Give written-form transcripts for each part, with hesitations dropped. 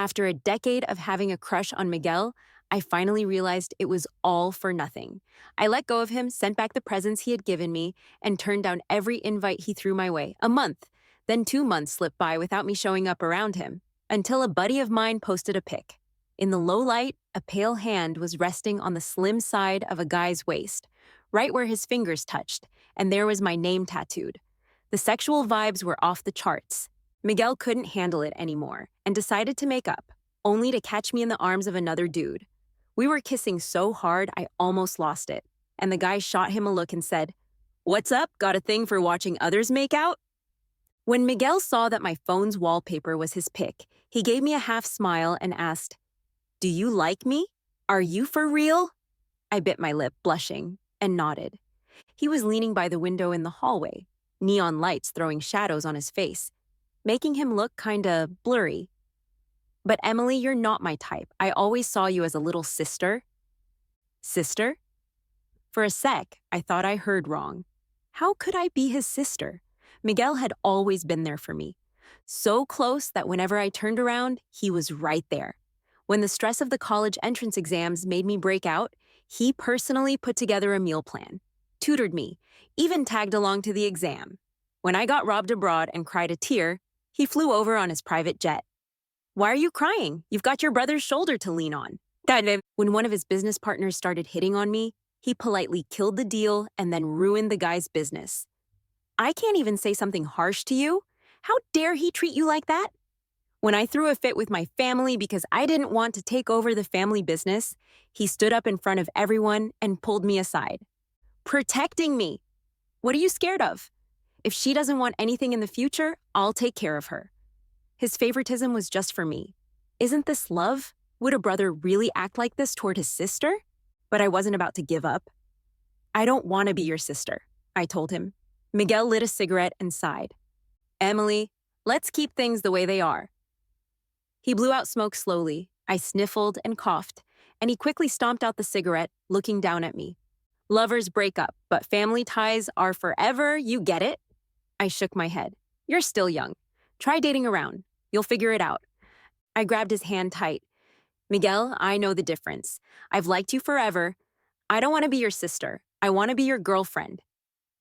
After a decade of having a crush on Miguel, I finally realized it was all for nothing. I let go of him, sent back the presents he had given me, and turned down every invite he threw my way. A month. Then 2 months slipped by without me showing up around him, until a buddy of mine posted a pic. In the low light, a pale hand was resting on the slim side of a guy's waist, right where his fingers touched, and there was my name tattooed. The sexual vibes were off the charts. Miguel couldn't handle it anymore and decided to make up, only to catch me in the arms of another dude. We were kissing so hard I almost lost it, and the guy shot him a look and said, "What's up? Got a thing for watching others make out?" When Miguel saw that my phone's wallpaper was his pic, he gave me a half smile and asked, "Do you like me? Are you for real?" I bit my lip, blushing, and nodded. He was leaning by the window in the hallway, neon lights throwing shadows on his face, making him look kinda blurry. "But Emily, you're not my type. I always saw you as a little sister." Sister? For a sec, I thought I heard wrong. How could I be his sister? Miguel had always been there for me. So close that whenever I turned around, he was right there. When the stress of the college entrance exams made me break out, he personally put together a meal plan, tutored me, even tagged along to the exam. When I got robbed abroad and cried a tear, he flew over on his private jet. "Why are you crying? You've got your brother's shoulder to lean on." When one of his business partners started hitting on me, he politely killed the deal and then ruined the guy's business. "I can't even say something harsh to you. How dare he treat you like that?" When I threw a fit with my family because I didn't want to take over the family business, he stood up in front of everyone and pulled me aside. "Protecting me. What are you scared of? If she doesn't want anything in the future, I'll take care of her." His favoritism was just for me. Isn't this love? Would a brother really act like this toward his sister? But I wasn't about to give up. "I don't want to be your sister," I told him. Miguel lit a cigarette and sighed. "Emily, let's keep things the way they are." He blew out smoke slowly. I sniffled and coughed, and he quickly stomped out the cigarette, looking down at me. "Lovers break up, but family ties are forever, you get it?" I shook my head. "You're still young. Try dating around. You'll figure it out." I grabbed his hand tight. "Miguel, I know the difference. I've liked you forever. I don't want to be your sister. I want to be your girlfriend.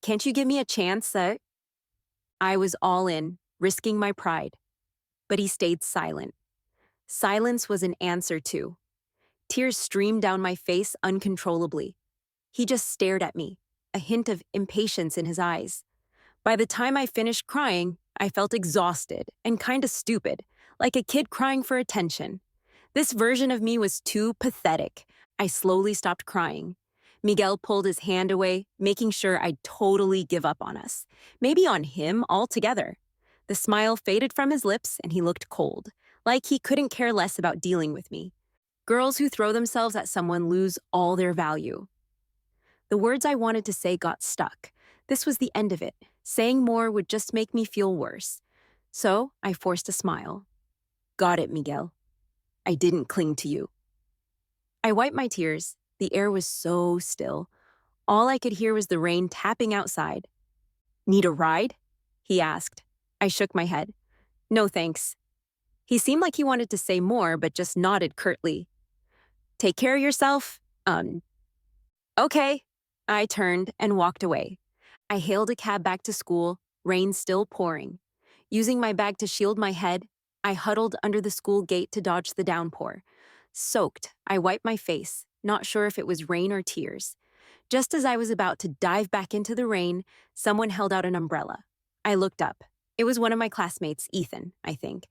Can't you give me a chance?" I was all in, risking my pride. But he stayed silent. Silence was an answer too. Tears streamed down my face uncontrollably. He just stared at me, a hint of impatience in his eyes. By the time I finished crying, I felt exhausted and kinda stupid, like a kid crying for attention. This version of me was too pathetic. I slowly stopped crying. Miguel pulled his hand away, making sure I'd totally give up on us. Maybe on him altogether. The smile faded from his lips and he looked cold, like he couldn't care less about dealing with me. Girls who throw themselves at someone lose all their value. The words I wanted to say got stuck. This was the end of it. Saying more would just make me feel worse. So I forced a smile. "Got it, Miguel. I didn't cling to you." I wiped my tears. The air was so still. All I could hear was the rain tapping outside. "Need a ride?" he asked. I shook my head. "No, thanks." He seemed like he wanted to say more, but just nodded curtly. "Take care of yourself." Okay. I turned and walked away. I hailed a cab back to school, rain still pouring. Using my bag to shield my head, I huddled under the school gate to dodge the downpour. Soaked, I wiped my face, not sure if it was rain or tears. Just as I was about to dive back into the rain, someone held out an umbrella. I looked up. It was one of my classmates, Ethan, I think.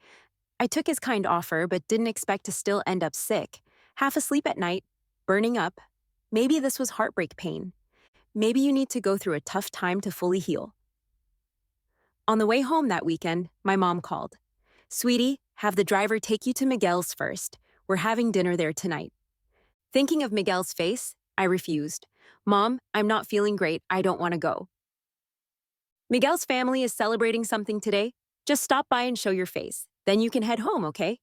I took his kind offer, but didn't expect to still end up sick, half asleep at night, burning up. Maybe this was heartbreak pain. Maybe you need to go through a tough time to fully heal. On the way home that weekend, my mom called. "Sweetie, have the driver take you to Miguel's first. We're having dinner there tonight." Thinking of Miguel's face, I refused. "Mom, I'm not feeling great. I don't want to go." "Miguel's family is celebrating something today. Just stop by and show your face. Then you can head home, okay?"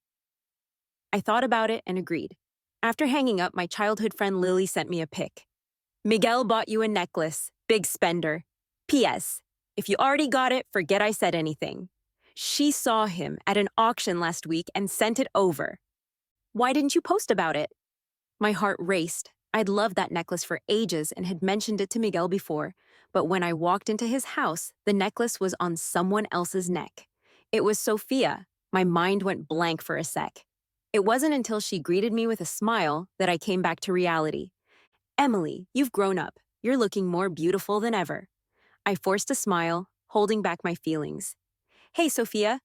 I thought about it and agreed. After hanging up, my childhood friend Lily sent me a pic. "Miguel bought you a necklace. Big spender. P.S. If you already got it, forget I said anything." She saw him at an auction last week and sent it over. Why didn't you post about it? My heart raced. I'd loved that necklace for ages and had mentioned it to Miguel before, but when I walked into his house, the necklace was on someone else's neck. It was Sophia. My mind went blank for a sec. It wasn't until she greeted me with a smile that I came back to reality. Emily, you've grown up. You're looking more beautiful than ever. I forced a smile, holding back my feelings. Hey, Sophia.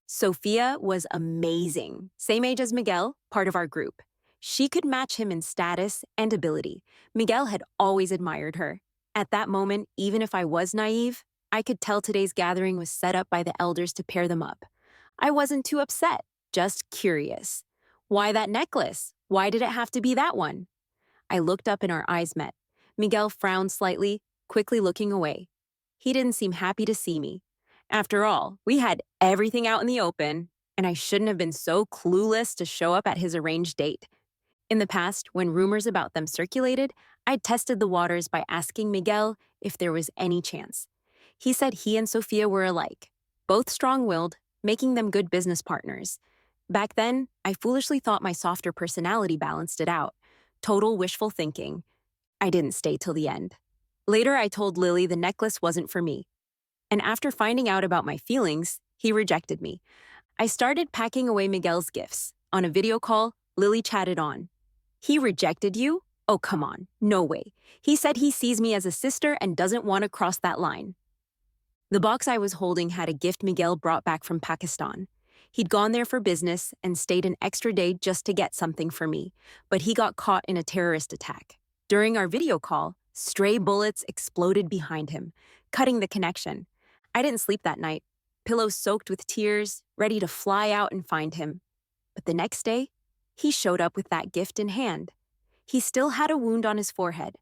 Sophia was amazing. Same age as Miguel, part of our group. She could match him in status and ability. Miguel had always admired her. At that moment, even if I was naive, I could tell today's gathering was set up by the elders to pair them up. I wasn't too upset, just curious. Why that necklace? Why did it have to be that one? I looked up and our eyes met. Miguel frowned slightly, quickly looking away. He didn't seem happy to see me. After all, we had everything out in the open, and I shouldn't have been so clueless to show up at his arranged date. In the past, when rumors about them circulated, I'd tested the waters by asking Miguel if there was any chance. He said he and Sophia were alike, both strong-willed, making them good business partners. Back then, I foolishly thought my softer personality balanced it out. Total wishful thinking. I didn't stay till the end. Later, I told Lily the necklace wasn't for me. And after finding out about my feelings, he rejected me. I started packing away Miguel's gifts. On a video call, Lily chatted on. He rejected you? Oh, come on. No way. He said he sees me as a sister and doesn't want to cross that line. The box I was holding had a gift Miguel brought back from Pakistan. He'd gone there for business and stayed an extra day just to get something for me, but he got caught in a terrorist attack. During our video call, stray bullets exploded behind him, cutting the connection. I didn't sleep that night, pillows soaked with tears, ready to fly out and find him. But the next day, he showed up with that gift in hand. He still had a wound on his forehead.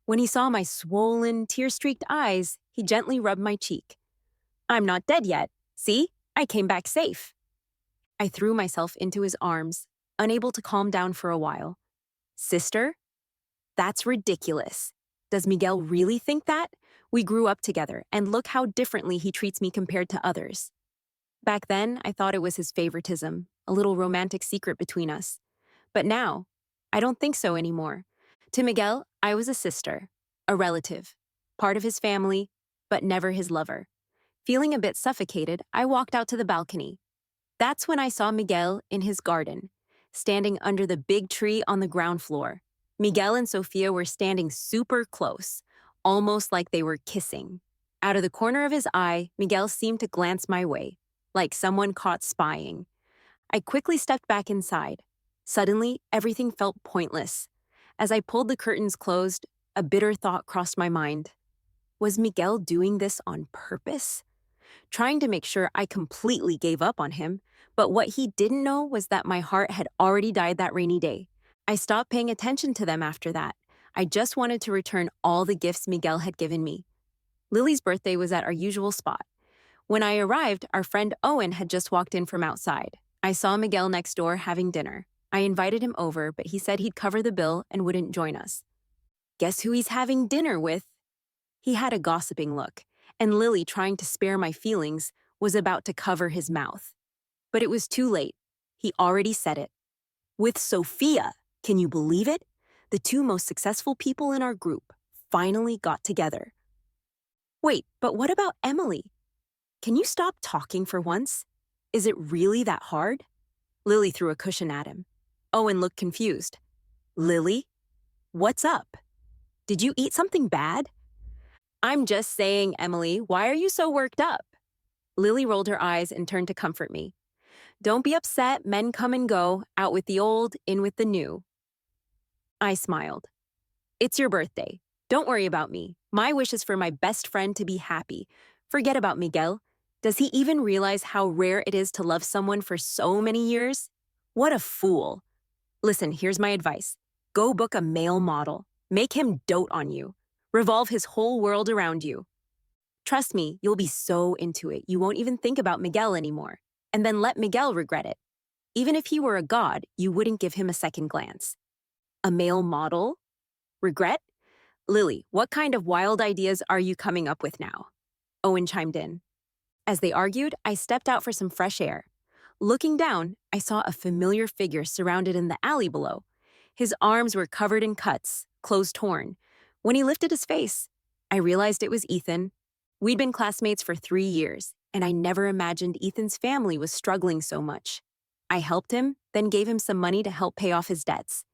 When he saw my swollen, tear-streaked eyes, he gently rubbed my cheek. I'm not dead yet. See? I came back safe. I threw myself into his arms, unable to calm down for a while. Sister? That's ridiculous. Does Miguel really think that? We grew up together, and look how differently he treats me compared to others. Back then, I thought it was his favoritism, a little romantic secret between us. But now, I don't think so anymore. To Miguel, I was a sister, a relative, part of his family, but never his lover. Feeling a bit suffocated, I walked out to the balcony. That's when I saw Miguel in his garden, standing under the big tree on the ground floor. Miguel and Sophia were standing super close, almost like they were kissing. Out of the corner of his eye, Miguel seemed to glance my way, like someone caught spying. I quickly stepped back inside. Suddenly, everything felt pointless. As I pulled the curtains closed, a bitter thought crossed my mind. Was Miguel doing this on purpose? Trying to make sure I completely gave up on him, but what he didn't know was that my heart had already died that rainy day. I stopped paying attention to them after that. I just wanted to return all the gifts Miguel had given me. Lily's birthday was at our usual spot. When I arrived, our friend Owen had just walked in from outside. I saw Miguel next door having dinner. I invited him over, but he said he'd cover the bill and wouldn't join us. Guess who he's having dinner with? He had a gossiping look, and Lily, trying to spare my feelings, was about to cover his mouth. But it was too late. He already said it. With Sophia, can you believe it? The two most successful people in our group finally got together. Wait, but what about Emily? Can you stop talking for once? Is it really that hard? Lily threw a cushion at him. Owen looked confused. Lily? What's up? Did you eat something bad? I'm just saying, Emily, why are you so worked up? Lily rolled her eyes and turned to comfort me. Don't be upset, men come and go, out with the old, in with the new. I smiled. It's your birthday. Don't worry about me. My wish is for my best friend to be happy. Forget about Miguel. Does he even realize how rare it is to love someone for so many years? What a fool. Listen, here's my advice. Go book a male model. Make him dote on you. Revolve his whole world around you. Trust me, you'll be so into it, you won't even think about Miguel anymore. And then let Miguel regret it. Even if he were a god, you wouldn't give him a second glance. A male model? Regret? Lily, what kind of wild ideas are you coming up with now? Owen chimed in. As they argued, I stepped out for some fresh air. Looking down, I saw a familiar figure surrounded in the alley below. His arms were covered in cuts, clothes torn. When he lifted his face, I realized it was Ethan. We'd been classmates for 3 years, and I never imagined Ethan's family was struggling so much. I helped him, then gave him some money to help pay off his debts.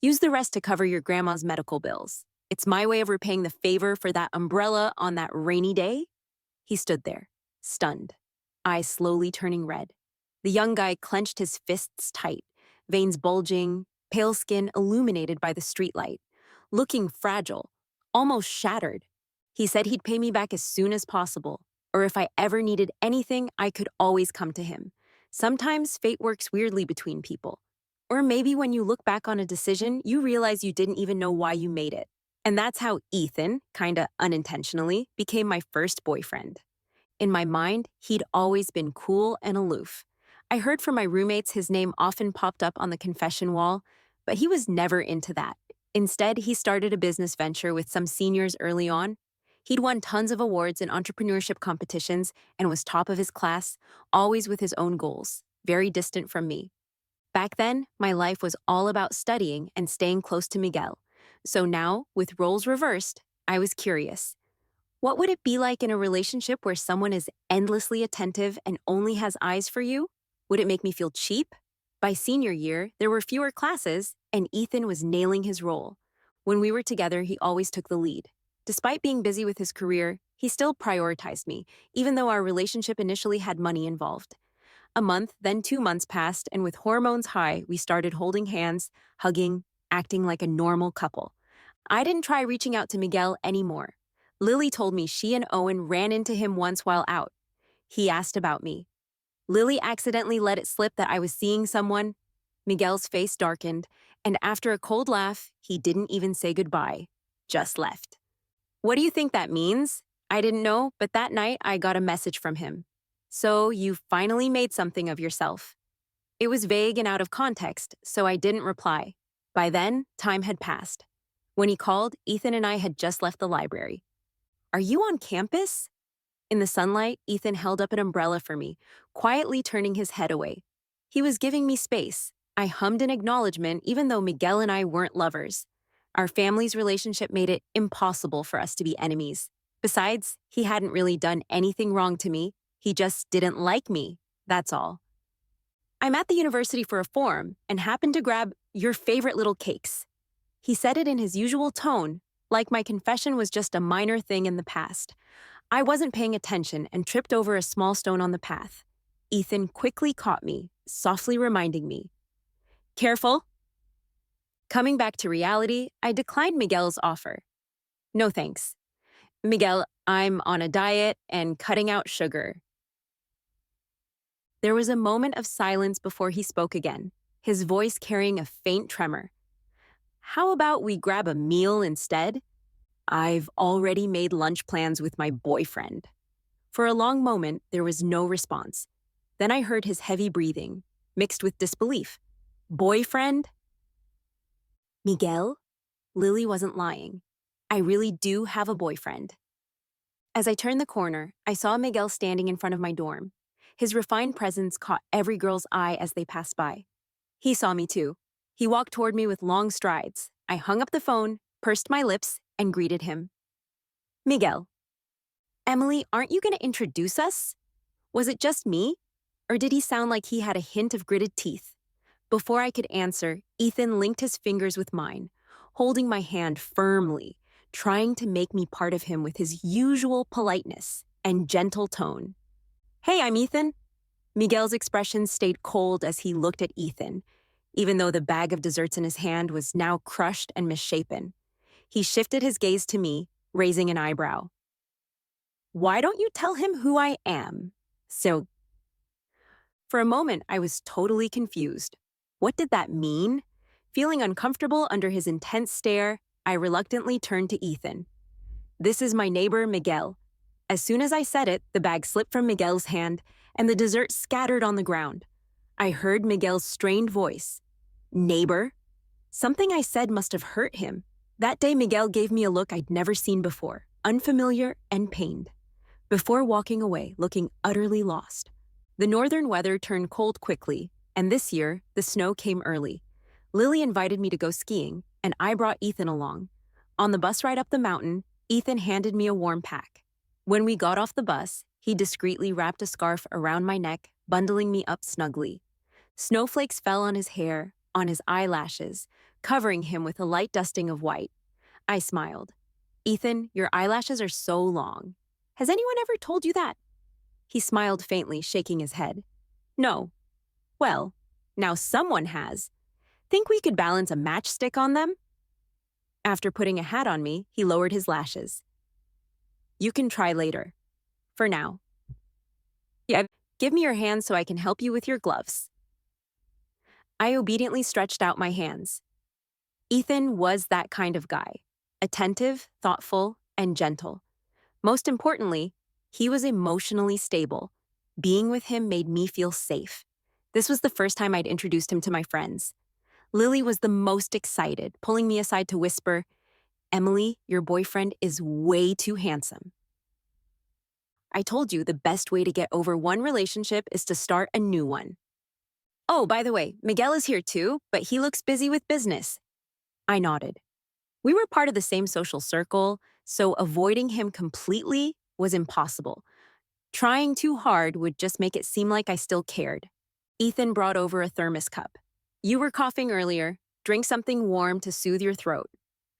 Use the rest to cover your grandma's medical bills. It's my way of repaying the favor for that umbrella on that rainy day. He stood there, stunned, eyes slowly turning red. The young guy clenched his fists tight, veins bulging, pale skin illuminated by the streetlight, looking fragile, almost shattered. He said he'd pay me back as soon as possible, or if I ever needed anything, I could always come to him. Sometimes fate works weirdly between people. Or maybe when you look back on a decision, you realize you didn't even know why you made it. And that's how Ethan, kinda unintentionally, became my first boyfriend. In my mind, he'd always been cool and aloof. I heard from my roommates his name often popped up on the confession wall, but he was never into that. Instead, he started a business venture with some seniors early on. He'd won tons of awards in entrepreneurship competitions and was top of his class, always with his own goals, very distant from me. Back then, my life was all about studying and staying close to Miguel. So now, with roles reversed, I was curious. What would it be like in a relationship where someone is endlessly attentive and only has eyes for you? Would it make me feel cheap? By senior year, there were fewer classes, and Ethan was nailing his role. When we were together, he always took the lead. Despite being busy with his career, he still prioritized me, even though our relationship initially had money involved. A month, then 2 months passed, and with hormones high, we started holding hands, hugging, acting like a normal couple. I didn't try reaching out to Miguel anymore. Lily told me she and Owen ran into him once while out. He asked about me. Lily accidentally let it slip that I was seeing someone. Miguel's face darkened, and after a cold laugh, he didn't even say goodbye, just left. What do you think that means? I didn't know, but that night I got a message from him. So you finally made something of yourself. It was vague and out of context, so I didn't reply. By then, time had passed. When he called, Ethan and I had just left the library. Are you on campus? In the sunlight, Ethan held up an umbrella for me, quietly turning his head away. He was giving me space. I hummed in acknowledgement even though Miguel and I weren't lovers. Our family's relationship made it impossible for us to be enemies. Besides, he hadn't really done anything wrong to me. He just didn't like me, that's all. I'm at the university for a forum and happened to grab your favorite little cakes. He said it in his usual tone, like my confession was just a minor thing in the past. I wasn't paying attention and tripped over a small stone on the path. Ethan quickly caught me, softly reminding me. Careful. Coming back to reality, I declined Miguel's offer. No thanks. Miguel, I'm on a diet and cutting out sugar. There was a moment of silence before he spoke again, his voice carrying a faint tremor. How about we grab a meal instead? I've already made lunch plans with my boyfriend. For a long moment, there was no response. Then I heard his heavy breathing, mixed with disbelief. Boyfriend? Miguel? Lily wasn't lying. I really do have a boyfriend. As I turned the corner, I saw Miguel standing in front of my dorm. His refined presence caught every girl's eye as they passed by. He saw me too. He walked toward me with long strides. I hung up the phone, pursed my lips, and greeted him. Miguel. Emily, aren't you going to introduce us? Was it just me? Or did he sound like he had a hint of gritted teeth? Before I could answer, Ethan linked his fingers with mine, holding my hand firmly, trying to make me part of him with his usual politeness and gentle tone. Hey, I'm Ethan. Miguel's expression stayed cold as he looked at Ethan, even though the bag of desserts in his hand was now crushed and misshapen. He shifted his gaze to me, raising an eyebrow. Why don't you tell him who I am? So, for a moment, I was totally confused. What did that mean? Feeling uncomfortable under his intense stare, I reluctantly turned to Ethan. This is my neighbor, Miguel. As soon as I said it, the bag slipped from Miguel's hand, and the dessert scattered on the ground. I heard Miguel's strained voice. Neighbor? Something I said must have hurt him. That day, Miguel gave me a look I'd never seen before, unfamiliar and pained. before walking away looking utterly lost. The northern weather turned cold quickly, and this year, the snow came early. Lily invited me to go skiing, and I brought Ethan along. On the bus ride up the mountain, Ethan handed me a warm pack. When we got off the bus, he discreetly wrapped a scarf around my neck, bundling me up snugly. Snowflakes fell on his hair, on his eyelashes, covering him with a light dusting of white. I smiled. Ethan, your eyelashes are so long. Has anyone ever told you that? He smiled faintly, shaking his head. No. Well, now someone has. Think we could balance a matchstick on them? After putting a hat on me, he lowered his lashes. You can try later. For now. Yeah, give me your hands so I can help you with your gloves. I obediently stretched out my hands. Ethan was that kind of guy. Attentive, thoughtful, and gentle. Most importantly, he was emotionally stable. Being with him made me feel safe. This was the first time I'd introduced him to my friends. Lily was the most excited, pulling me aside to whisper, Emily, your boyfriend is way too handsome. I told you the best way to get over one relationship is to start a new one. Oh, by the way, Miguel is here too, but he looks busy with business. I nodded. We were part of the same social circle, so avoiding him completely was impossible. Trying too hard would just make it seem like I still cared. Ethan brought over a thermos cup. You were coughing earlier. Drink something warm to soothe your throat.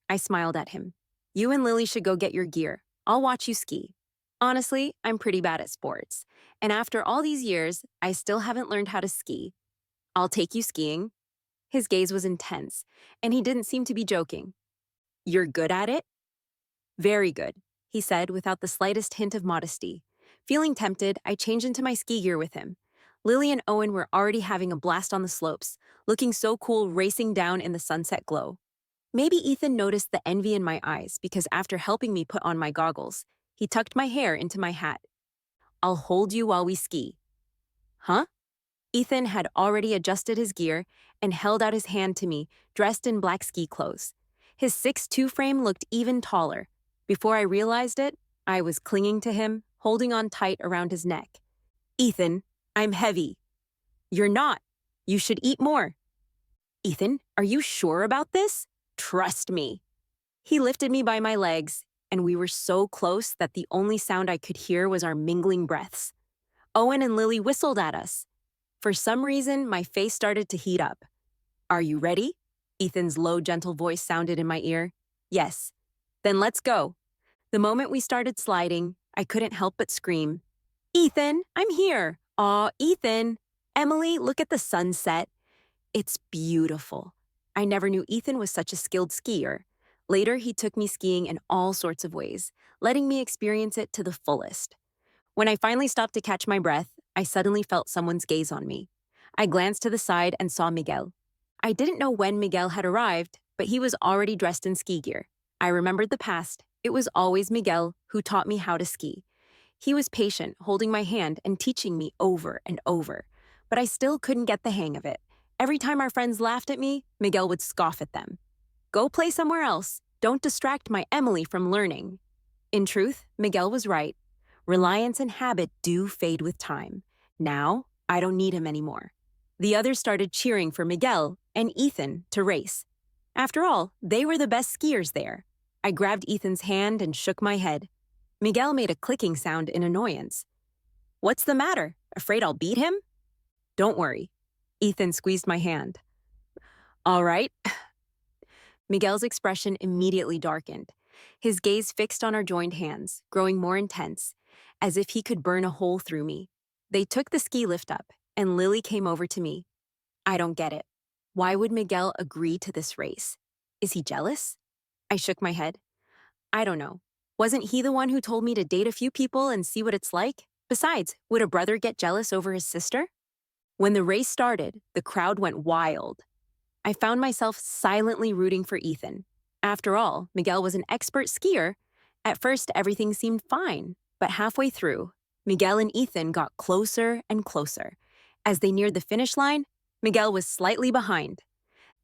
I smiled at him. You and Lily should go get your gear. I'll watch you ski. Honestly, I'm pretty bad at sports. And after all these years, I still haven't learned how to ski. I'll take you skiing. His gaze was intense, and he didn't seem to be joking. You're good at it? Very good, he said without the slightest hint of modesty. Feeling tempted, I changed into my ski gear with him. Lily and Owen were already having a blast on the slopes, looking so cool racing down in the sunset glow. Maybe Ethan noticed the envy in my eyes because after helping me put on my goggles, he tucked my hair into my hat. I'll hold you while we ski. Huh? Ethan had already adjusted his gear and held out his hand to me, dressed in black ski clothes. His 6'2" frame looked even taller. Before I realized it, I was clinging to him, holding on tight around his neck. Ethan, I'm heavy. You're not. You should eat more. Ethan, are you sure about this? Trust me. He lifted me by my legs, and we were so close that the only sound I could hear was our mingling breaths. Owen and Lily whistled at us. For some reason, my face started to heat up. Are you ready? Ethan's low, gentle voice sounded in my ear. Yes. Then let's go. The moment we started sliding, I couldn't help but scream. Ethan, I'm here. Aw, Ethan. Emily, look at the sunset. It's beautiful. I never knew Ethan was such a skilled skier. Later, he took me skiing in all sorts of ways, letting me experience it to the fullest. When I finally stopped to catch my breath, I suddenly felt someone's gaze on me. I glanced to the side and saw Miguel. I didn't know when Miguel had arrived, but he was already dressed in ski gear. I remembered the past. It was always Miguel who taught me how to ski. He was patient, holding my hand and teaching me over and over. But I still couldn't get the hang of it. Every time our friends laughed at me, Miguel would scoff at them. Go play somewhere else. Don't distract my Emily from learning. In truth, Miguel was right. Reliance and habit do fade with time. Now, I don't need him anymore. The others started cheering for Miguel and Ethan to race. After all, they were the best skiers there. I grabbed Ethan's hand and shook my head. Miguel made a clicking sound in annoyance. What's the matter? Afraid I'll beat him? Don't worry. Ethan squeezed my hand. All right. Miguel's expression immediately darkened. His gaze fixed on our joined hands, growing more intense, as if he could burn a hole through me. They took the ski lift up, and Lily came over to me. I don't get it. Why would Miguel agree to this race? Is he jealous? I shook my head. I don't know. Wasn't he the one who told me to date a few people and see what it's like? Besides, would a brother get jealous over his sister? When the race started, the crowd went wild. I found myself silently rooting for Ethan. After all, Miguel was an expert skier. At first, everything seemed fine, but halfway through, Miguel and Ethan got closer and closer. As they neared the finish line, Miguel was slightly behind.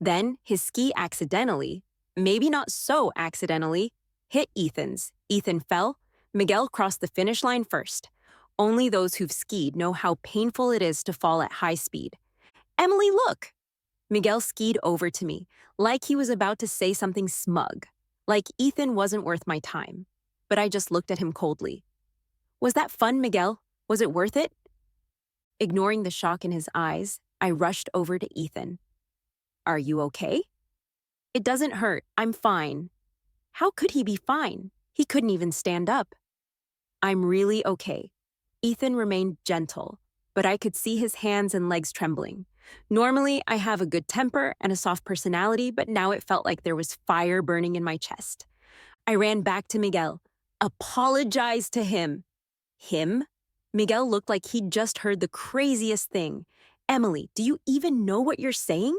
Then his ski accidentally, maybe not so accidentally, hit Ethan's. Ethan fell, Miguel crossed the finish line first. Only those who've skied know how painful it is to fall at high speed. Emily, look! Miguel skied over to me, like he was about to say something smug, like Ethan wasn't worth my time. But I just looked at him coldly. Was that fun, Miguel? Was it worth it? Ignoring the shock in his eyes, I rushed over to Ethan. Are you okay? It doesn't hurt. I'm fine. How could he be fine? He couldn't even stand up. I'm really okay. Ethan remained gentle, but I could see his hands and legs trembling. Normally, I have a good temper and a soft personality, but now it felt like there was fire burning in my chest. I ran back to Miguel, apologized to him. Him? Miguel looked like he'd just heard the craziest thing. Emily, do you even know what you're saying?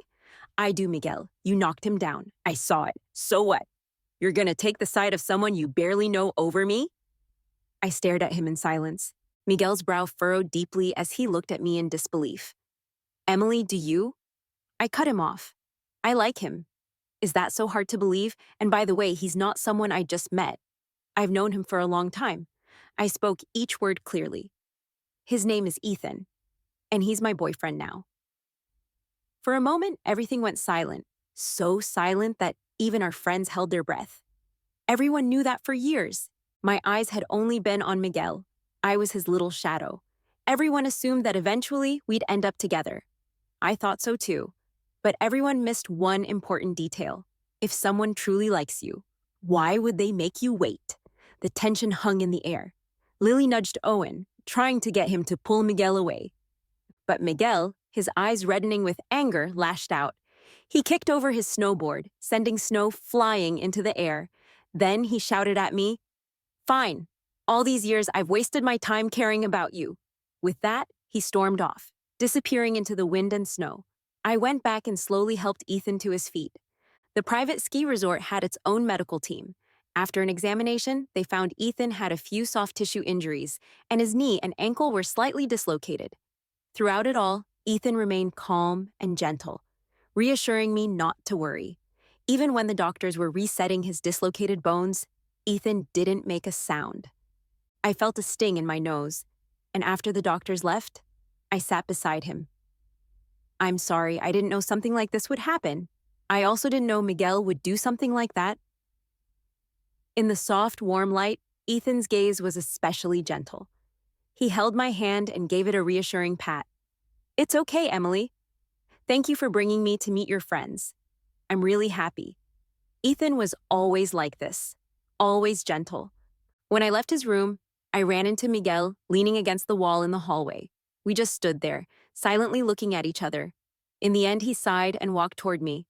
I do, Miguel. You knocked him down. I saw it. So what? You're gonna take the side of someone you barely know over me? I stared at him in silence. Miguel's brow furrowed deeply as he looked at me in disbelief. Emily, do you? I cut him off. I like him. Is that so hard to believe? And by the way, he's not someone I just met. I've known him for a long time. I spoke each word clearly. His name is Ethan, and he's my boyfriend now. For a moment, everything went silent, so silent that even our friends held their breath. Everyone knew that for years. My eyes had only been on Miguel. I was his little shadow. Everyone assumed that eventually we'd end up together. I thought so too. But everyone missed one important detail. If someone truly likes you, why would they make you wait? The tension hung in the air. Lily nudged Owen, trying to get him to pull Miguel away. But Miguel, his eyes reddening with anger, lashed out. He kicked over his snowboard, sending snow flying into the air. Then he shouted at me, "Fine. All these years I've wasted my time caring about you." With that, he stormed off, disappearing into the wind and snow. I went back and slowly helped Ethan to his feet. The private ski resort had its own medical team. After an examination, they found Ethan had a few soft tissue injuries, and his knee and ankle were slightly dislocated. Throughout it all, Ethan remained calm and gentle, reassuring me not to worry. Even when the doctors were resetting his dislocated bones, Ethan didn't make a sound. I felt a sting in my nose, and after the doctors left, I sat beside him. I'm sorry, I didn't know something like this would happen. I also didn't know Miguel would do something like that. In the soft, warm light, Ethan's gaze was especially gentle. He held my hand and gave it a reassuring pat. It's okay, Emily. Thank you for bringing me to meet your friends. I'm really happy. Ethan was always like this, always gentle. When I left his room, I ran into Miguel, leaning against the wall in the hallway. We just stood there, silently looking at each other. In the end, he sighed and walked toward me.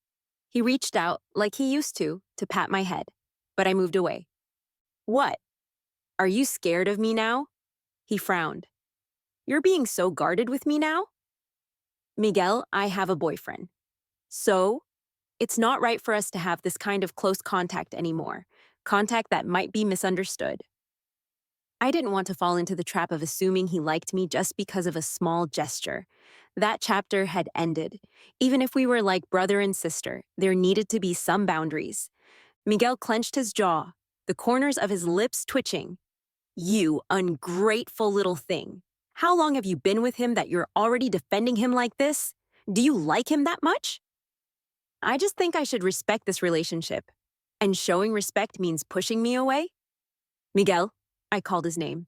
He reached out, like he used to pat my head, but I moved away. What? Are you scared of me now? He frowned. You're being so guarded with me now? Miguel, I have a boyfriend. So, it's not right for us to have this kind of close contact anymore, contact that might be misunderstood. I didn't want to fall into the trap of assuming he liked me just because of a small gesture. That chapter had ended. Even if we were like brother and sister, there needed to be some boundaries. Miguel clenched his jaw, the corners of his lips twitching. You ungrateful little thing. How long have you been with him that you're already defending him like this? Do you like him that much? I just think I should respect this relationship. And showing respect means pushing me away? Miguel, I called his name.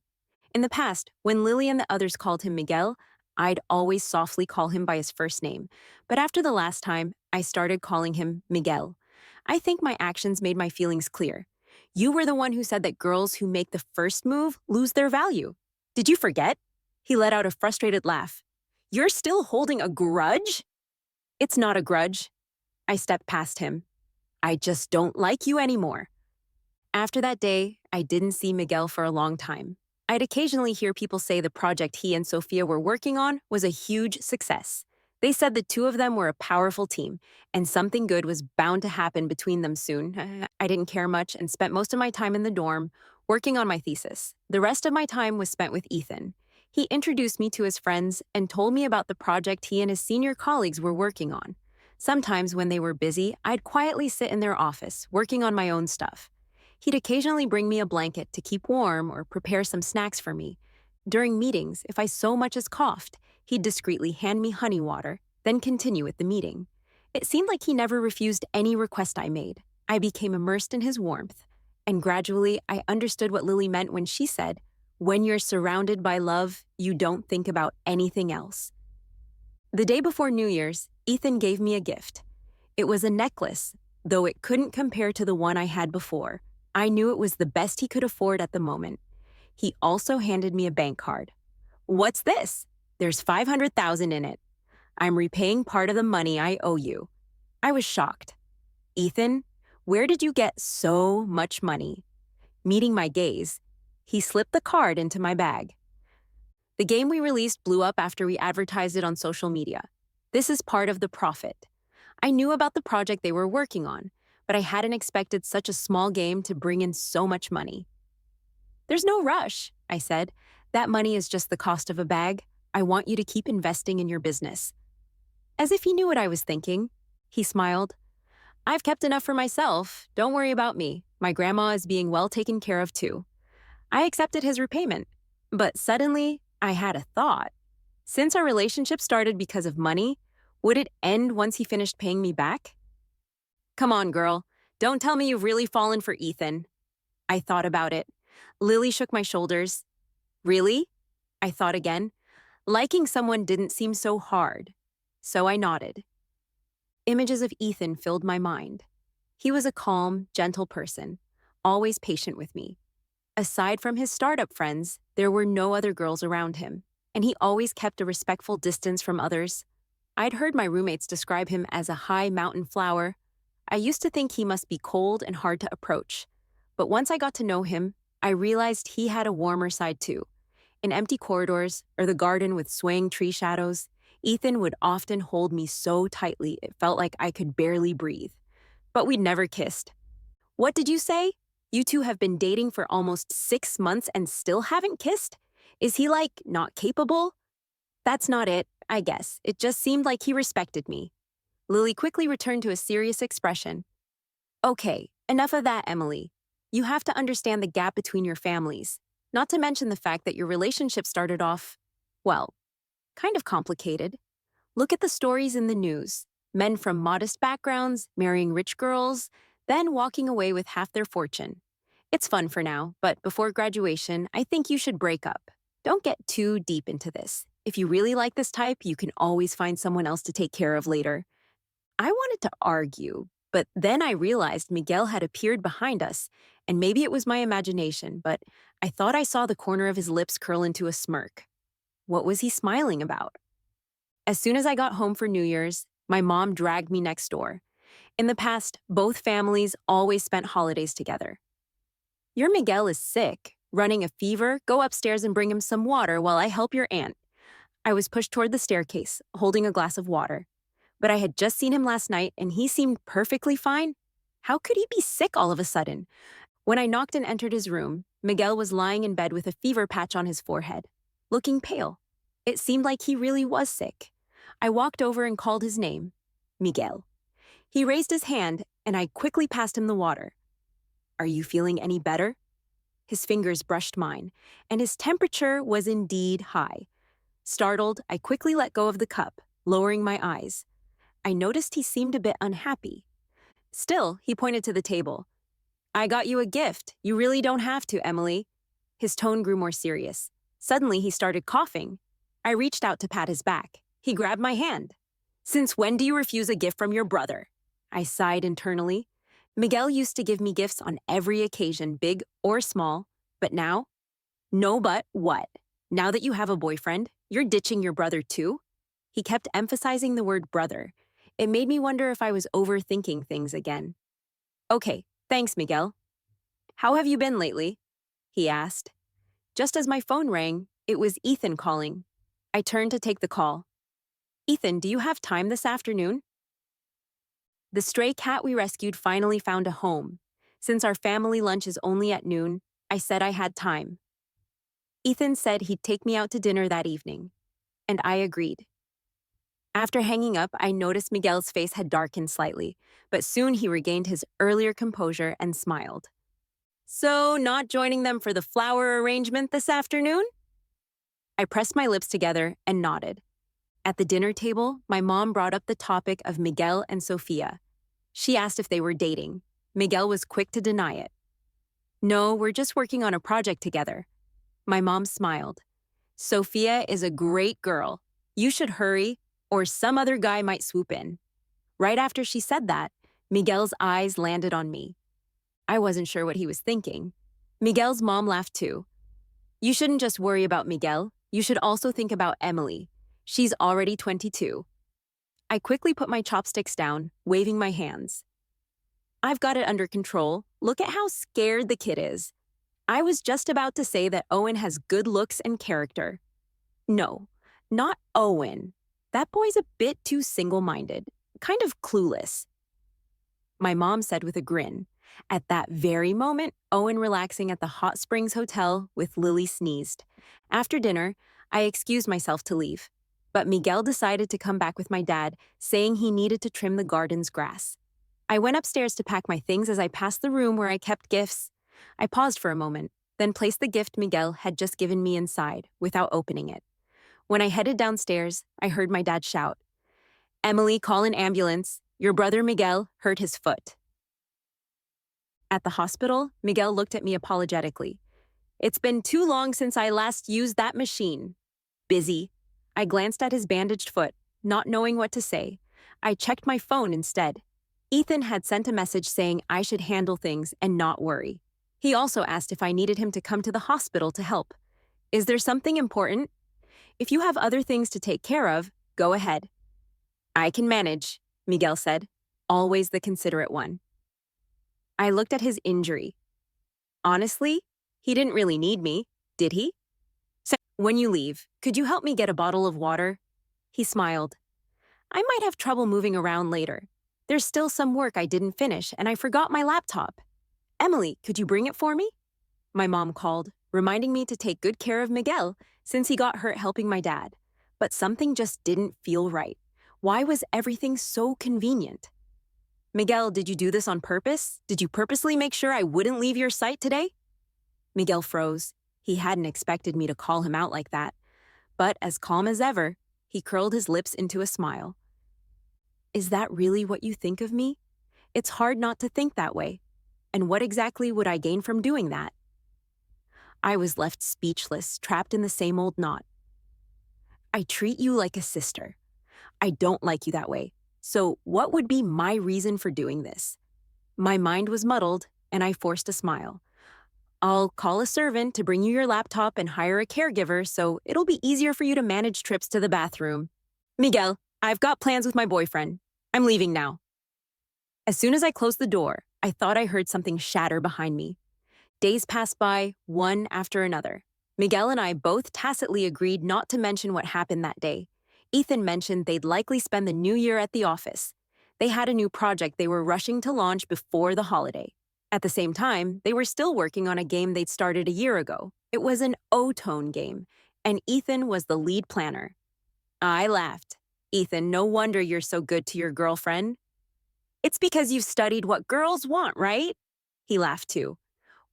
In the past, when Lily and the others called him Miguel, I'd always softly call him by his first name. But after the last time, I started calling him Miguel. I think my actions made my feelings clear. You were the one who said that girls who make the first move lose their value. Did you forget? He let out a frustrated laugh. You're still holding a grudge? It's not a grudge. I stepped past him. I just don't like you anymore. After that day, I didn't see Miguel for a long time. I'd occasionally hear people say the project he and Sophia were working on was a huge success. They said the two of them were a powerful team, and something good was bound to happen between them soon. I didn't care much and spent most of my time in the dorm, working on my thesis. The rest of my time was spent with Ethan. He introduced me to his friends and told me about the project he and his senior colleagues were working on. Sometimes when they were busy, I'd quietly sit in their office, working on my own stuff. He'd occasionally bring me a blanket to keep warm or prepare some snacks for me. During meetings, if I so much as coughed, he'd discreetly hand me honey water, then continue with the meeting. It seemed like he never refused any request I made. I became immersed in his warmth. And gradually, I understood what Lily meant when she said, "When you're surrounded by love, you don't think about anything else." The day before New Year's, Ethan gave me a gift. It was a necklace, though it couldn't compare to the one I had before. I knew it was the best he could afford at the moment. He also handed me a bank card. "What's this?" "There's 500,000 in it. I'm repaying part of the money I owe you." I was shocked. "Ethan, where did you get so much money?" Meeting my gaze, he slipped the card into my bag. The game we released blew up after we advertised it on social media. This is part of the profit. I knew about the project they were working on, but I hadn't expected such a small game to bring in so much money. "There's no rush," I said. "That money is just the cost of a bag. I want you to keep investing in your business." As if he knew what I was thinking, he smiled. "I've kept enough for myself. Don't worry about me. My grandma is being well taken care of too." I accepted his repayment. But suddenly, I had a thought. Since our relationship started because of money, would it end once he finished paying me back? "Come on, girl. Don't tell me you've really fallen for Ethan." I thought about it. Lily shook my shoulders. "Really?" I thought again. Liking someone didn't seem so hard. So I nodded. Images of Ethan filled my mind. He was a calm, gentle person, always patient with me. Aside from his startup friends, there were no other girls around him, and he always kept a respectful distance from others. I'd heard my roommates describe him as a high mountain flower. I used to think he must be cold and hard to approach, but once I got to know him, I realized he had a warmer side too. In empty corridors or the garden with swaying tree shadows, Ethan would often hold me so tightly it felt like I could barely breathe. But we'd never kissed. "What did you say? You two have been dating for almost 6 months and still haven't kissed? Is he, like, not capable?" "That's not it, I guess. It just seemed like he respected me." Lily quickly returned to a serious expression. "Okay, enough of that, Emily. You have to understand the gap between your families, not to mention the fact that your relationship started off, well, kind of complicated. Look at the stories in the news. Men from modest backgrounds, marrying rich girls, then walking away with half their fortune. It's fun for now, but before graduation, I think you should break up. Don't get too deep into this. If you really like this type, you can always find someone else to take care of later." I wanted to argue, but then I realized Miguel had appeared behind us, and maybe it was my imagination, but I thought I saw the corner of his lips curl into a smirk. What was he smiling about? As soon as I got home for New Year's, my mom dragged me next door. In the past, both families always spent holidays together. "Your Miguel is sick. Running a fever? Go upstairs and bring him some water while I help your aunt." I was pushed toward the staircase, holding a glass of water. But I had just seen him last night, and he seemed perfectly fine. How could he be sick all of a sudden? When I knocked and entered his room, Miguel was lying in bed with a fever patch on his forehead, looking pale. It seemed like he really was sick. I walked over and called his name, Miguel. He raised his hand, and I quickly passed him the water. "Are you feeling any better?" His fingers brushed mine, and his temperature was indeed high. Startled, I quickly let go of the cup, lowering my eyes. I noticed he seemed a bit unhappy. Still, he pointed to the table. "I got you a gift. You really don't have to, Emily." His tone grew more serious. Suddenly, he started coughing. I reached out to pat his back. He grabbed my hand. "Since when do you refuse a gift from your brother?" I sighed internally. Miguel used to give me gifts on every occasion, big or small, but now? "No, but what? Now that you have a boyfriend, you're ditching your brother too?" He kept emphasizing the word brother. It made me wonder if I was overthinking things again. "Okay, thanks, Miguel. How have you been lately?" he asked. Just as my phone rang, it was Ethan calling. I turned to take the call. "Ethan, do you have time this afternoon?" The stray cat we rescued finally found a home. Since our family lunch is only at noon, I said I had time. Ethan said he'd take me out to dinner that evening, and I agreed. After hanging up, I noticed Miguel's face had darkened slightly, but soon he regained his earlier composure and smiled. So, not joining them for the flower arrangement this afternoon? I pressed my lips together and nodded. At the dinner table, my mom brought up the topic of Miguel and Sophia. She asked if they were dating. Miguel was quick to deny it. No, we're just working on a project together. My mom smiled. Sophia is a great girl. You should hurry, or some other guy might swoop in. Right after she said that, Miguel's eyes landed on me. I wasn't sure what he was thinking. Miguel's mom laughed too. You shouldn't just worry about Miguel. You should also think about Emily. She's already 22. I quickly put my chopsticks down, waving my hands. I've got it under control. Look at how scared the kid is. I was just about to say that Owen has good looks and character. No, not Owen. That boy's a bit too single-minded, kind of clueless. My mom said with a grin. At that very moment, Owen relaxing at the Hot Springs Hotel with Lily sneezed. After dinner, I excused myself to leave. But Miguel decided to come back with my dad, saying he needed to trim the garden's grass. I went upstairs to pack my things as I passed the room where I kept gifts. I paused for a moment, then placed the gift Miguel had just given me inside, without opening it. When I headed downstairs, I heard my dad shout, "Emily, call an ambulance. Your brother Miguel hurt his foot." At the hospital, Miguel looked at me apologetically. "It's been too long since I last used that machine." Busy. I glanced at his bandaged foot, not knowing what to say. I checked my phone instead. Ethan had sent a message saying I should handle things and not worry. He also asked if I needed him to come to the hospital to help. Is there something important? If you have other things to take care of, go ahead. I can manage, Miguel said, always the considerate one. I looked at his injury. Honestly, he didn't really need me, did he? So, when you leave, could you help me get a bottle of water? He smiled. I might have trouble moving around later. There's still some work I didn't finish, and I forgot my laptop. Emily, could you bring it for me? My mom called, reminding me to take good care of Miguel since he got hurt helping my dad. But something just didn't feel right. Why was everything so convenient? Miguel, did you do this on purpose? Did you purposely make sure I wouldn't leave your sight today? Miguel froze. He hadn't expected me to call him out like that. But as calm as ever, he curled his lips into a smile. Is that really what you think of me? It's hard not to think that way. And what exactly would I gain from doing that? I was left speechless, trapped in the same old knot. I treat you like a sister. I don't like you that way. So what would be my reason for doing this? My mind was muddled, and I forced a smile. I'll call a servant to bring you your laptop and hire a caregiver so it'll be easier for you to manage trips to the bathroom. Miguel, I've got plans with my boyfriend. I'm leaving now. As soon as I closed the door, I thought I heard something shatter behind me. Days passed by, one after another. Miguel and I both tacitly agreed not to mention what happened that day. Ethan mentioned they'd likely spend the new year at the office. They had a new project they were rushing to launch before the holiday. At the same time, they were still working on a game they'd started a year ago. It was an O-tone game, and Ethan was the lead planner. I laughed. Ethan, no wonder you're so good to your girlfriend. It's because you've studied what girls want, right? He laughed too.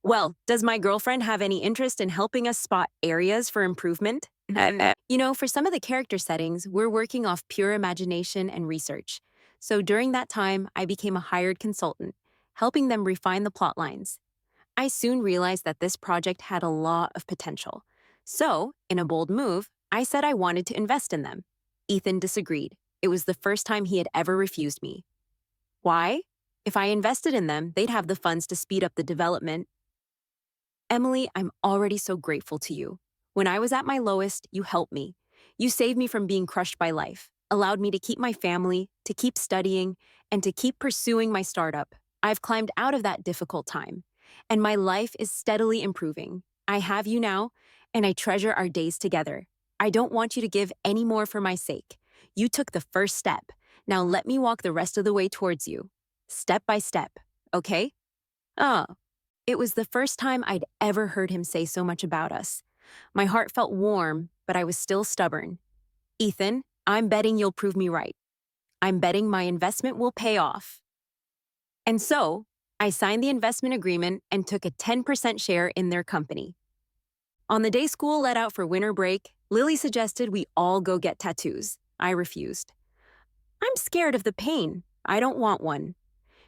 Well, does my girlfriend have any interest in helping us spot areas for improvement? For some of the character settings, we're working off pure imagination and research. So during that time, I became a hired consultant, helping them refine the plot lines. I soon realized that this project had a lot of potential. So, in a bold move, I said I wanted to invest in them. Ethan disagreed. It was the first time he had ever refused me. Why? If I invested in them, they'd have the funds to speed up the development. Emily, I'm already so grateful to you. When I was at my lowest, you helped me. You saved me from being crushed by life, allowed me to keep my family, to keep studying, and to keep pursuing my startup. I've climbed out of that difficult time, and my life is steadily improving. I have you now, and I treasure our days together. I don't want you to give any more for my sake. You took the first step. Now let me walk the rest of the way towards you. Step by step, okay? It was the first time I'd ever heard him say so much about us. My heart felt warm, but I was still stubborn. Ethan, I'm betting you'll prove me right. I'm betting my investment will pay off. And so, I signed the investment agreement and took a 10% share in their company. On the day school let out for winter break, Lily suggested we all go get tattoos. I refused. I'm scared of the pain. I don't want one.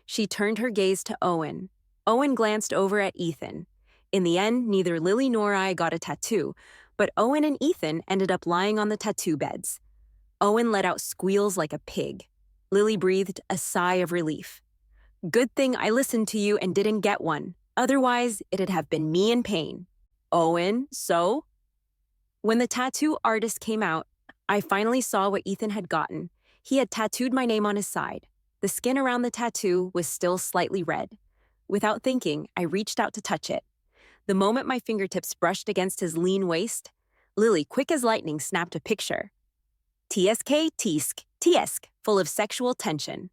She turned her gaze to Owen. Owen glanced over at Ethan. In the end, neither Lily nor I got a tattoo, but Owen and Ethan ended up lying on the tattoo beds. Owen let out squeals like a pig. Lily breathed a sigh of relief. Good thing I listened to you and didn't get one. Otherwise, it'd have been me in pain. Owen, so? When the tattoo artist came out, I finally saw what Ethan had gotten. He had tattooed my name on his side. The skin around the tattoo was still slightly red. Without thinking, I reached out to touch it. The moment my fingertips brushed against his lean waist, Lily, quick as lightning, snapped a picture. TSK, TSK, TSK, full of sexual tension.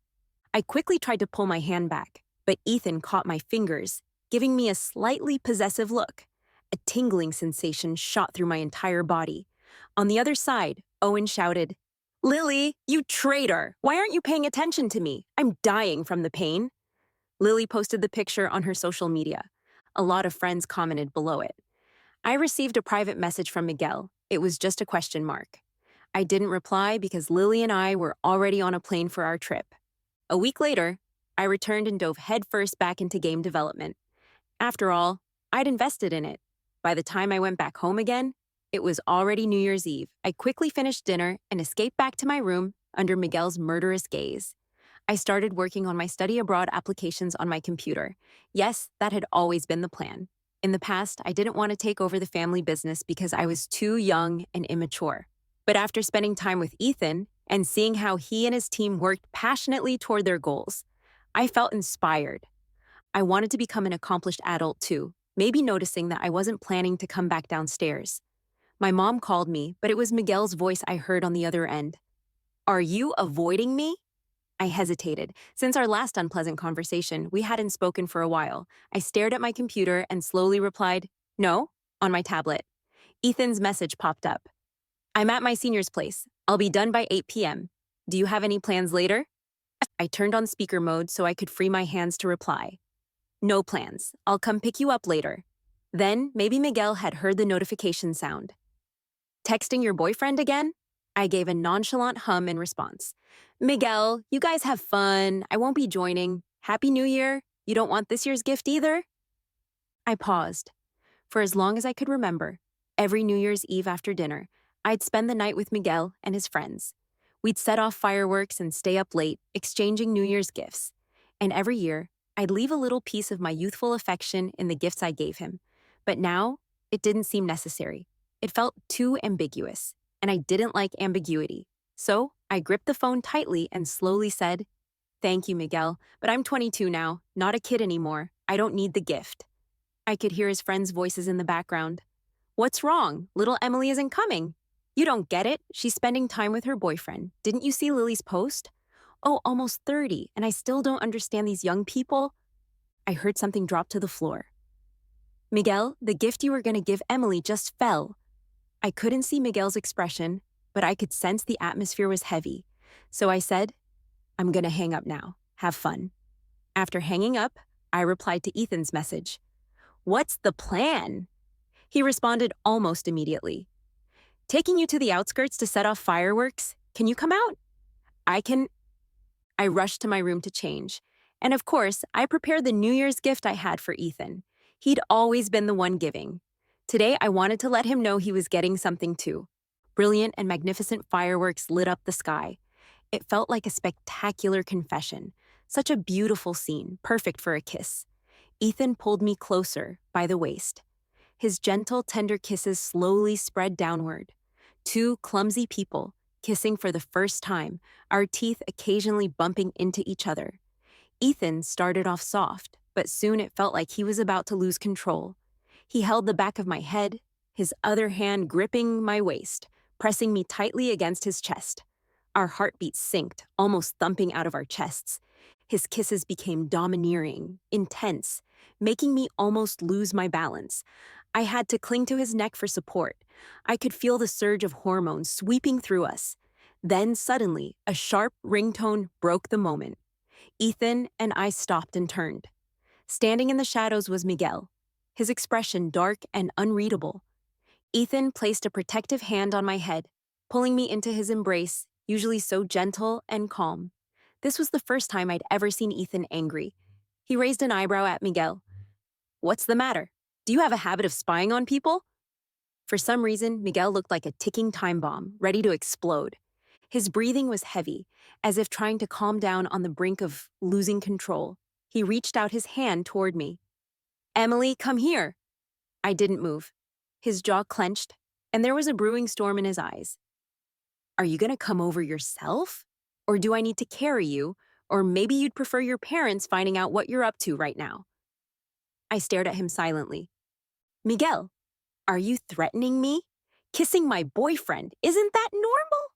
I quickly tried to pull my hand back, but Ethan caught my fingers, giving me a slightly possessive look. A tingling sensation shot through my entire body. On the other side, Owen shouted, Lily, you traitor! Why aren't you paying attention to me? I'm dying from the pain. Lily posted the picture on her social media. A lot of friends commented below it. I received a private message from Miguel. It was just a question mark. I didn't reply because Lily and I were already on a plane for our trip. A week later, I returned and dove headfirst back into game development. After all, I'd invested in it. By the time I went back home again, it was already New Year's Eve. I quickly finished dinner and escaped back to my room under Miguel's murderous gaze. I started working on my study abroad applications on my computer. Yes, that had always been the plan. In the past, I didn't want to take over the family business because I was too young and immature. But after spending time with Ethan and seeing how he and his team worked passionately toward their goals, I felt inspired. I wanted to become an accomplished adult too, maybe noticing that I wasn't planning to come back downstairs. My mom called me, but it was Miguel's voice I heard on the other end. Are you avoiding me? I hesitated. Since our last unpleasant conversation, we hadn't spoken for a while. I stared at my computer and slowly replied, no, on my tablet. Ethan's message popped up. I'm at my senior's place. I'll be done by 8 p.m. Do you have any plans later? I turned on speaker mode so I could free my hands to reply. No plans. I'll come pick you up later. Then, maybe Miguel had heard the notification sound. Texting your boyfriend again? I gave a nonchalant hum in response. Miguel, you guys have fun. I won't be joining. Happy New Year. You don't want this year's gift either? I paused. For as long as I could remember, every New Year's Eve after dinner, I'd spend the night with Miguel and his friends. We'd set off fireworks and stay up late, exchanging New Year's gifts. And every year, I'd leave a little piece of my youthful affection in the gifts I gave him. But now, it didn't seem necessary. It felt too ambiguous, and I didn't like ambiguity. So, I gripped the phone tightly and slowly said, Thank you, Miguel, but I'm 22 now, not a kid anymore. I don't need the gift. I could hear his friends' voices in the background. What's wrong? Little Emily isn't coming. You don't get it. She's spending time with her boyfriend. Didn't you see Lily's post? Oh, almost 30, and I still don't understand these young people. I heard something drop to the floor. Miguel, the gift you were going to give Emily just fell. I couldn't see Miguel's expression, but I could sense the atmosphere was heavy. So I said, I'm going to hang up now. Have fun. After hanging up, I replied to Ethan's message. What's the plan? He responded almost immediately. Taking you to the outskirts to set off fireworks. Can you come out? I can. I rushed to my room to change. And of course, I prepared the New Year's gift I had for Ethan. He'd always been the one giving. Today, I wanted to let him know he was getting something too. Brilliant and magnificent fireworks lit up the sky. It felt like a spectacular confession. Such a beautiful scene, perfect for a kiss. Ethan pulled me closer by the waist. His gentle, tender kisses slowly spread downward. Two clumsy people, kissing for the first time, our teeth occasionally bumping into each other. Ethan started off soft, but soon it felt like he was about to lose control. He held the back of my head, his other hand gripping my waist, pressing me tightly against his chest. Our heartbeats synced, almost thumping out of our chests. His kisses became domineering, intense, making me almost lose my balance. I had to cling to his neck for support. I could feel the surge of hormones sweeping through us. Then suddenly, a sharp ringtone broke the moment. Ethan and I stopped and turned. Standing in the shadows was Miguel, his expression dark and unreadable. Ethan placed a protective hand on my head, pulling me into his embrace, usually so gentle and calm. This was the first time I'd ever seen Ethan angry. He raised an eyebrow at Miguel. "What's the matter? Do you have a habit of spying on people?" For some reason, Miguel looked like a ticking time bomb, ready to explode. His breathing was heavy, as if trying to calm down on the brink of losing control. He reached out his hand toward me. "Emily, come here." I didn't move. His jaw clenched, and there was a brewing storm in his eyes. "Are you gonna come over yourself? Or do I need to carry you? Or maybe you'd prefer your parents finding out what you're up to right now?" I stared at him silently. "Miguel, are you threatening me? Kissing my boyfriend, isn't that normal?"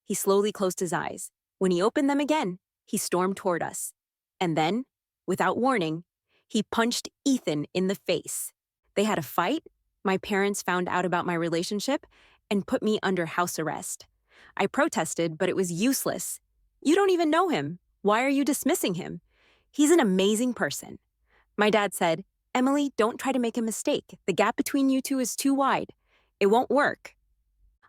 He slowly closed his eyes. When he opened them again, he stormed toward us. And then, without warning, he punched Ethan in the face. They had a fight, my parents found out about my relationship, and put me under house arrest. I protested, but it was useless. "You don't even know him. Why are you dismissing him? He's an amazing person." My dad said, "Emily, don't try to make a mistake. The gap between you two is too wide. It won't work."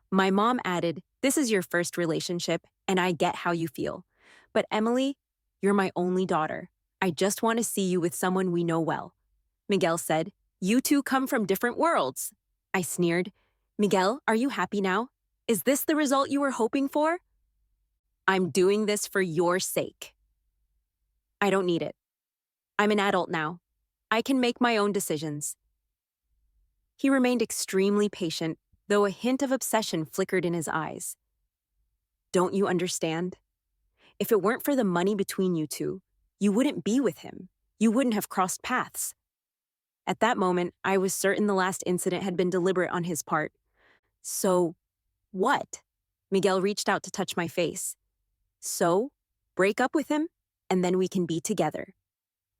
My mom added, "This is your first relationship, and I get how you feel. But Emily, you're my only daughter. I just want to see you with someone we know well." Miguel said, "You two come from different worlds." I sneered. "Miguel, are you happy now? Is this the result you were hoping for?" "I'm doing this for your sake." "I don't need it. I'm an adult now. I can make my own decisions." He remained extremely patient, though a hint of obsession flickered in his eyes. "Don't you understand? If it weren't for the money between you two, you wouldn't be with him. You wouldn't have crossed paths." At that moment, I was certain the last incident had been deliberate on his part. "So, what?" Miguel reached out to touch my face. "So, break up with him, and then we can be together."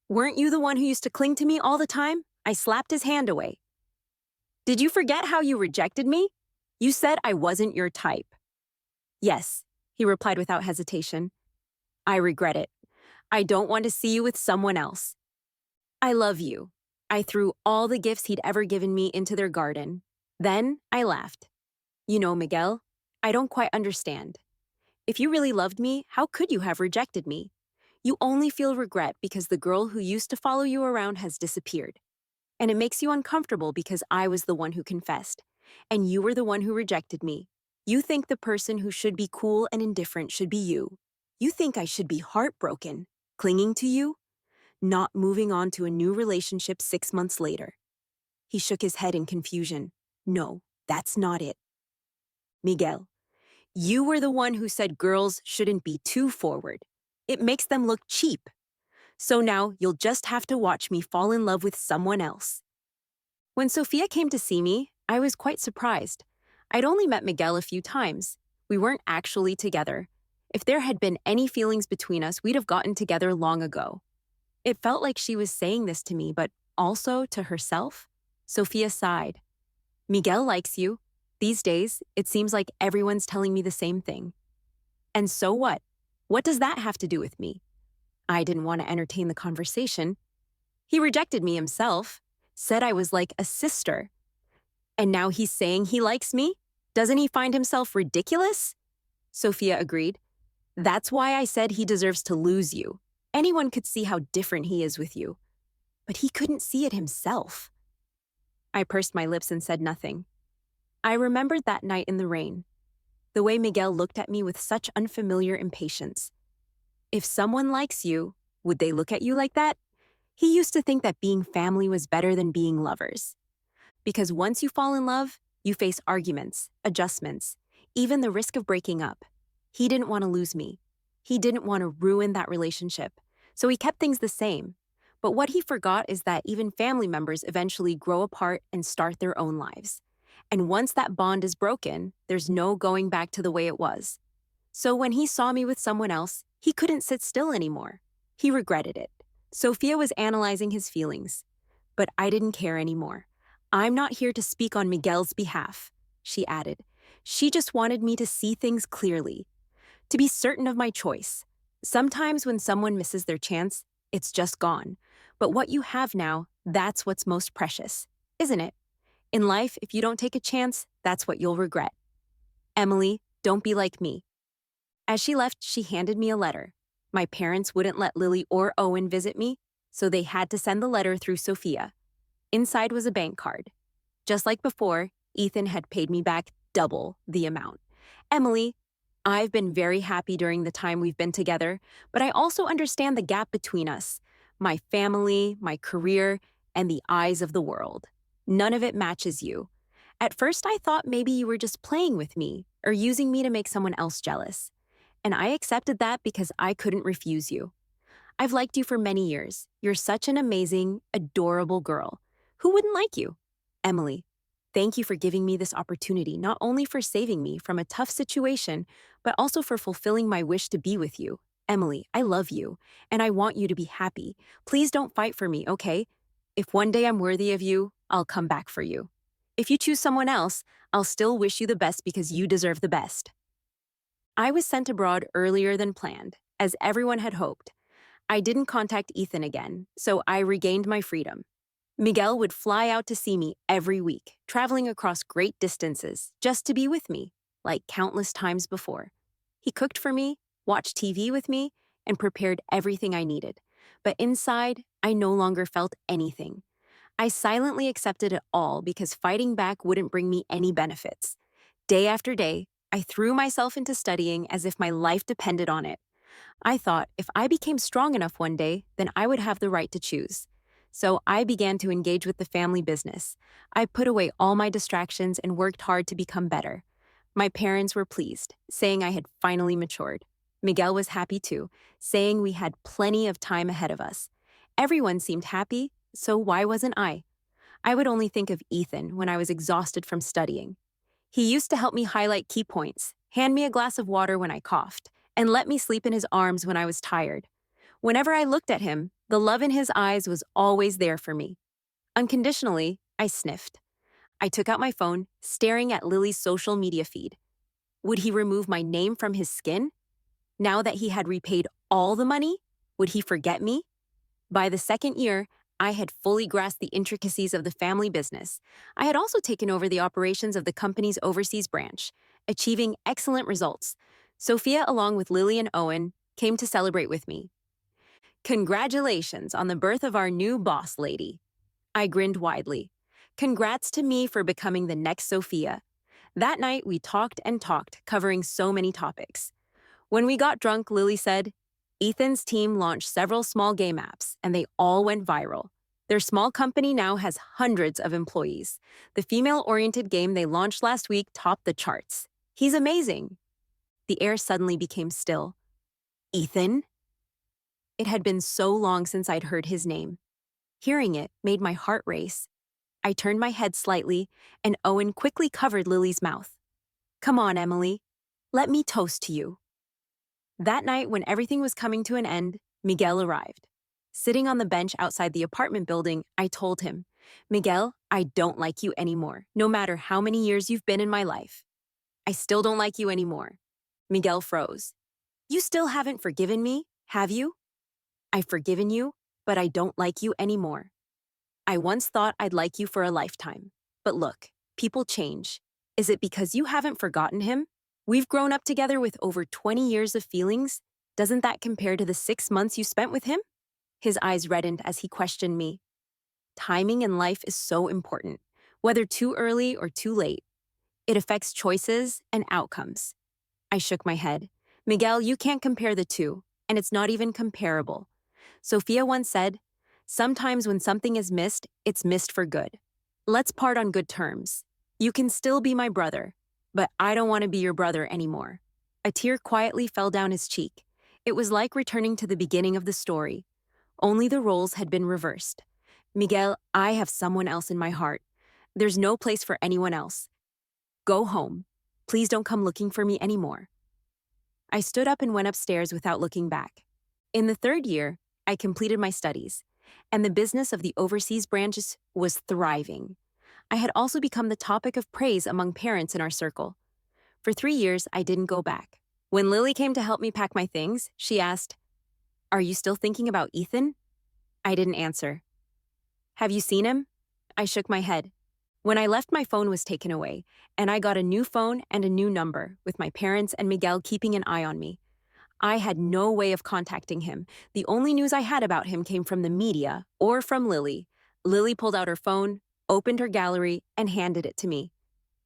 "Weren't you the one who used to cling to me all the time?" I slapped his hand away. "Did you forget how you rejected me? You said I wasn't your type." "Yes," he replied without hesitation. "I regret it. I don't want to see you with someone else. I love you." I threw all the gifts he'd ever given me into their garden. Then I laughed. "You know, Miguel, I don't quite understand. If you really loved me, how could you have rejected me? You only feel regret because the girl who used to follow you around has disappeared. And it makes you uncomfortable because I was the one who confessed, and you were the one who rejected me. You think the person who should be cool and indifferent should be you. You think I should be heartbroken, clinging to you, not moving on to a new relationship 6 months later." He shook his head in confusion. "No, that's not it. Miguel, you were the one who said girls shouldn't be too forward. It makes them look cheap. So now you'll just have to watch me fall in love with someone else." When Sophia came to see me, I was quite surprised. I'd only met Miguel a few times. We weren't actually together. If there had been any feelings between us, we'd have gotten together long ago. It felt like she was saying this to me, but also to herself. Sophia sighed. "Miguel likes you. These days, it seems like everyone's telling me the same thing." "And so what? What does that have to do with me?" I didn't want to entertain the conversation. "He rejected me himself, said I was like a sister. And now he's saying he likes me? Doesn't he find himself ridiculous?" Sophia agreed. "That's why I said he deserves to lose you. Anyone could see how different he is with you. But he couldn't see it himself." I pursed my lips and said nothing. I remembered that night in the rain, the way Miguel looked at me with such unfamiliar impatience. If someone likes you, would they look at you like that? He used to think that being family was better than being lovers. Because once you fall in love, you face arguments, adjustments, even the risk of breaking up. He didn't want to lose me. He didn't want to ruin that relationship, so he kept things the same. But what he forgot is that even family members eventually grow apart and start their own lives. And once that bond is broken, there's no going back to the way it was. So when he saw me with someone else, he couldn't sit still anymore. He regretted it. Sophia was analyzing his feelings. But I didn't care anymore. "I'm not here to speak on Miguel's behalf," she added. She just wanted me to see things clearly, to be certain of my choice. Sometimes when someone misses their chance, it's just gone. But what you have now, that's what's most precious, isn't it? In life, if you don't take a chance, that's what you'll regret. Emily, don't be like me. As she left, she handed me a letter. My parents wouldn't let Lily or Owen visit me, so they had to send the letter through Sophia. Inside was a bank card. Just like before, Ethan had paid me back double the amount. Emily, I've been very happy during the time we've been together, but I also understand the gap between us. My family, my career, and the eyes of the world. None of it matches you. At first, I thought maybe you were just playing with me or using me to make someone else jealous. And I accepted that because I couldn't refuse you. I've liked you for many years. You're such an amazing, adorable girl. Who wouldn't like you? Emily, thank you for giving me this opportunity, not only for saving me from a tough situation, but also for fulfilling my wish to be with you. Emily, I love you, and I want you to be happy. Please don't fight for me, okay? If one day I'm worthy of you, I'll come back for you. If you choose someone else, I'll still wish you the best because you deserve the best. I was sent abroad earlier than planned, as everyone had hoped. I didn't contact Ethan again, so I regained my freedom. Miguel would fly out to see me every week, traveling across great distances just to be with me, like countless times before. He cooked for me, watched TV with me, and prepared everything I needed. But inside, I no longer felt anything. I silently accepted it all because fighting back wouldn't bring me any benefits. Day after day, I threw myself into studying as if my life depended on it. I thought if I became strong enough one day, then I would have the right to choose. So I began to engage with the family business. I put away all my distractions and worked hard to become better. My parents were pleased, saying I had finally matured. Miguel was happy too, saying we had plenty of time ahead of us. Everyone seemed happy, so why wasn't I? I would only think of Ethan when I was exhausted from studying. He used to help me highlight key points, hand me a glass of water when I coughed, and let me sleep in his arms when I was tired. Whenever I looked at him, the love in his eyes was always there for me. Unconditionally, I sniffed. I took out my phone, staring at Lily's social media feed. Would he remove my name from his skin? Now that he had repaid all the money, would he forget me? By the second year, I had fully grasped the intricacies of the family business. I had also taken over the operations of the company's overseas branch, achieving excellent results. Sophia, along with Lily and Owen, came to celebrate with me. Congratulations on the birth of our new boss lady. I grinned widely. Congrats to me for becoming the next Sophia. That night, we talked and talked, covering so many topics. When we got drunk, Lily said, Ethan's team launched several small game apps, and they all went viral. Their small company now has hundreds of employees. The female-oriented game they launched last week topped the charts. He's amazing. The air suddenly became still. Ethan? It had been so long since I'd heard his name. Hearing it made my heart race. I turned my head slightly, and Owen quickly covered Lily's mouth. Come on, Emily. Let me toast to you. That night, when everything was coming to an end, Miguel arrived. Sitting on the bench outside the apartment building, I told him, Miguel, I don't like you anymore, no matter how many years you've been in my life. I still don't like you anymore. Miguel froze. You still haven't forgiven me, have you? I've forgiven you, but I don't like you anymore. I once thought I'd like you for a lifetime. But look, people change. Is it because you haven't forgotten him? We've grown up together with over 20 years of feelings. Doesn't that compare to the 6 months you spent with him? His eyes reddened as he questioned me. Timing in life is so important, whether too early or too late. It affects choices and outcomes. I shook my head. Miguel, you can't compare the two, and it's not even comparable. Sophia once said, sometimes when something is missed, it's missed for good. Let's part on good terms. You can still be my brother, but I don't want to be your brother anymore. A tear quietly fell down his cheek. It was like returning to the beginning of the story. Only the roles had been reversed. Miguel, I have someone else in my heart. There's no place for anyone else. Go home. Please don't come looking for me anymore. I stood up and went upstairs without looking back. In the third year, I completed my studies, and the business of the overseas branches was thriving. I had also become the topic of praise among parents in our circle. For 3 years, I didn't go back. When Lily came to help me pack my things, she asked, Are you still thinking about Ethan? I didn't answer. Have you seen him? I shook my head. When I left, my phone was taken away, and I got a new phone and a new number, with my parents and Miguel keeping an eye on me. I had no way of contacting him. The only news I had about him came from the media or from Lily. Lily pulled out her phone, opened her gallery, and handed it to me.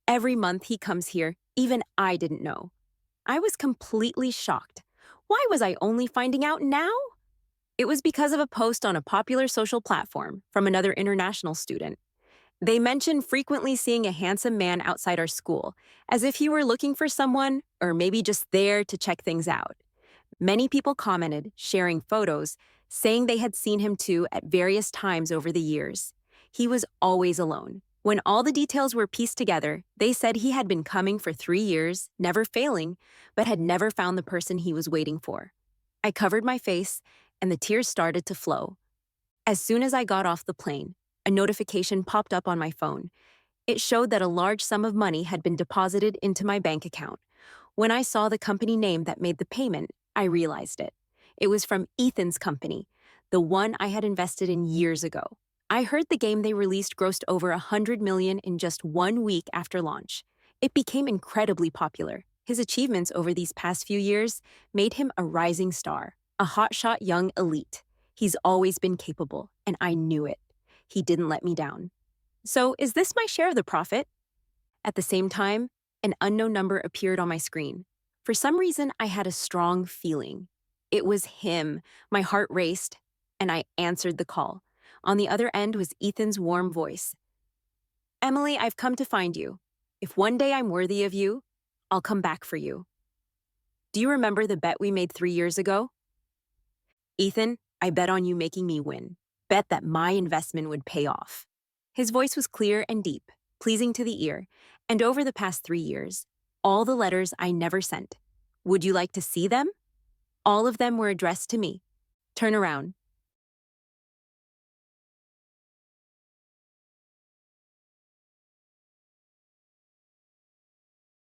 Every month he comes here, even I didn't know. I was completely shocked. Why was I only finding out now? It was because of a post on a popular social platform from another international student. They mentioned frequently seeing a handsome man outside our school, as if he were looking for someone or maybe just there to check things out. Many people commented, sharing photos, saying they had seen him too at various times over the years. He was always alone. When all the details were pieced together, they said he had been coming for 3 years, never failing, but had never found the person he was waiting for. I covered my face, and the tears started to flow. As soon as I got off the plane, a notification popped up on my phone. It showed that a large sum of money had been deposited into my bank account. When I saw the company name that made the payment, I realized it. It was from Ethan's company, the one I had invested in years ago. I heard the game they released grossed over 100 million in just 1 week after launch. It became incredibly popular. His achievements over these past few years made him a rising star, a hotshot young elite. He's always been capable, and I knew it. He didn't let me down. So, is this my share of the profit? At the same time, an unknown number appeared on my screen. For some reason, I had a strong feeling. It was him. My heart raced, and I answered the call. On the other end was Ethan's warm voice. Emily, I've come to find you. If one day I'm worthy of you, I'll come back for you. Do you remember the bet we made 3 years ago? Ethan, I bet on you making me win. Bet that my investment would pay off. His voice was clear and deep, pleasing to the ear, and over the past 3 years, all the letters I never sent. Would you like to see them? All of them were addressed to me. Turn around.